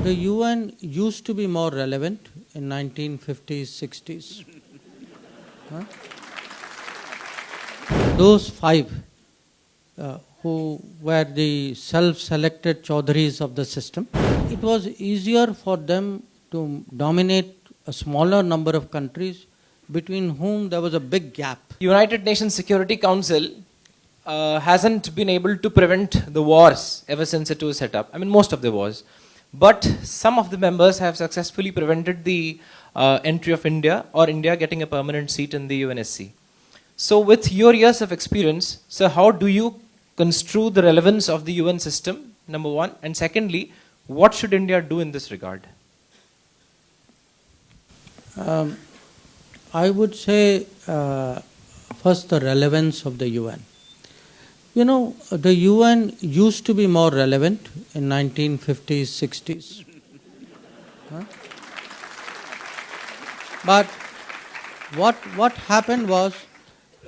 the UN used to be more relevant in 1950s, 60s. Huh? Those five who were the self-selected Chaudharis of the system, it was easier for them to dominate a smaller number of countries between whom there was a big gap. United Nations Security Council hasn't been able to prevent the wars ever since it was set up. I mean, most of the wars. But some of the members have successfully prevented the entry of India or India getting a permanent seat in the UNSC. So with your years of experience, sir, how do you construe the relevance of the UN system, number one? And secondly, what should India do in this regard? I would say first the relevance of the UN. You know, the UN used to be more relevant in 1950s, 60s. Huh? But what happened was,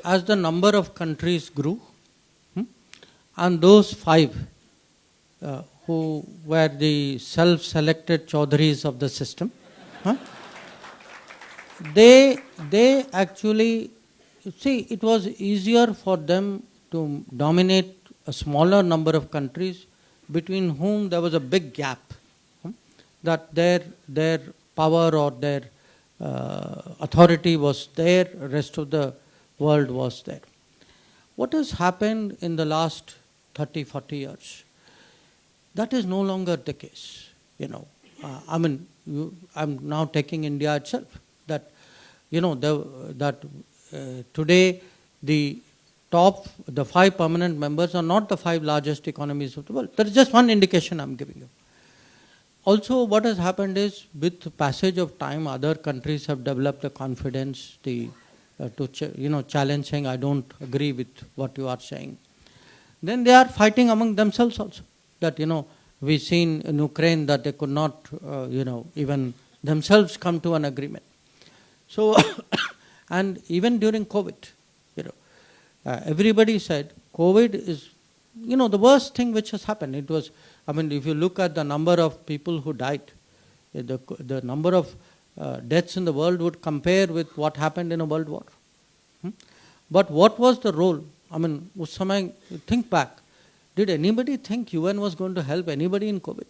as the number of countries grew, and those five who were the self-selected Chaudharis of the system, they actually, see, it was easier for them to dominate a smaller number of countries between whom there was a big gap, that their power or their authority was there, rest of the world was there. What has happened in the last 30, 40 years? That is no longer the case. You know, I'm now taking India itself. That, you know, today the five permanent members are not the five largest economies of the world. That is just one indication I'm giving you. Also, what has happened is, with the passage of time, other countries have developed the confidence to challenge, saying, I don't agree with what you are saying. Then they are fighting among themselves also. That, you know, we've seen in Ukraine that they could not, even themselves come to an agreement. So, and even during COVID, everybody said COVID is, the worst thing which has happened. It was, if you look at the number of people who died, the number of deaths in the world would compare with what happened in a world war. But what was the role? Us samay, think back. Did anybody think UN was going to help anybody in COVID?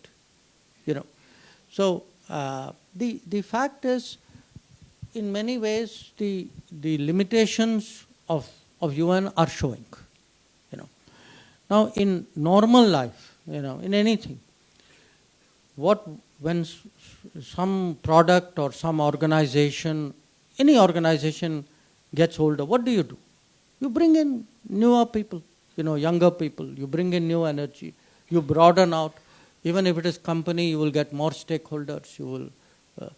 So the fact is, in many ways, the limitations of UN are showing. Now, in normal life, in anything, when some product or some organization, any organization gets older, what do? You bring in newer people, younger people. You bring in new energy. You broaden out. Even if it is company, you will get more stakeholders. You will.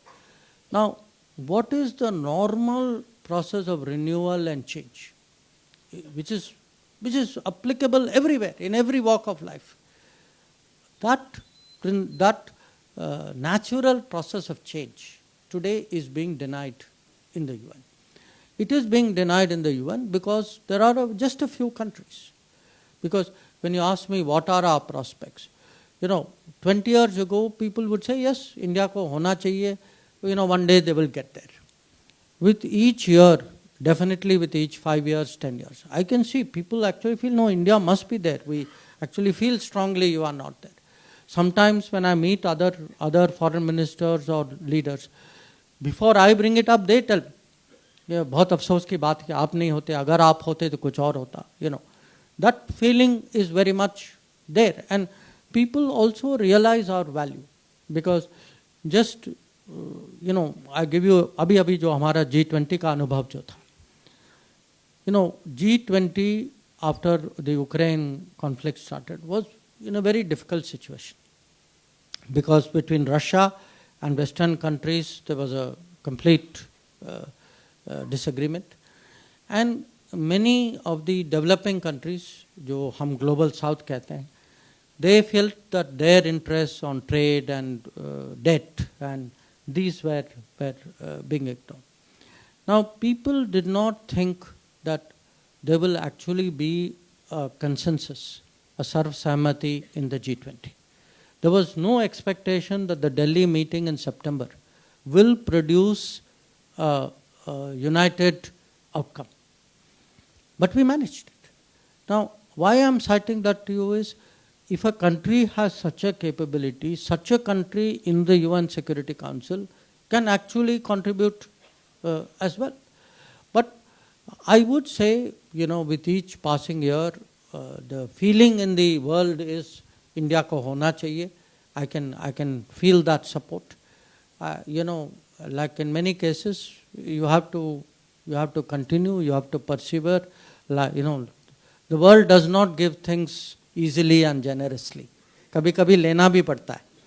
Now, what is the normal process of renewal and change, which is applicable everywhere, in every walk of life? That natural process of change today is being denied in the UN. It is being denied in the UN because there are just a few countries. Because when you ask me what are our prospects, 20 years ago people would say, yes, India ko hona chahiye, one day they will get there. With each year, definitely with each 5 years, 10 years, I can see people actually feel, no, India must be there. We actually feel strongly you are not there. Sometimes when I meet other foreign ministers or leaders, before I bring it up, they tell me, ये बहुत अफसोस की बात कि आप नहीं होते, अगर आप होते तो कुछ और होता. That feeling is very much there, and people also realize our value, because just I give you अभी जो हमारा G20 का अनुभव जो था, G20 after the Ukraine conflict started was in a very difficult situation, because between Russia and Western countries there was a complete disagreement, and many of the developing countries, जो हम global south कहते हैं, they felt that their interests on trade and debt and these were being ignored. Now, people did not think that there will actually be a consensus, a sarv sahmati in the G20. There was no expectation that the Delhi meeting in September will produce a united outcome. But we managed it. Now, why I am citing that to you is, if a country has such a capability, such a country in the UN Security Council can actually contribute as well. But I would say, with each passing year, the feeling in the world is India ko hona chahiye. I can feel that support. Like in many cases, you have to continue, you have to persevere. The world does not give things easily and generously. कभी कभी लेना भी पड़ता है.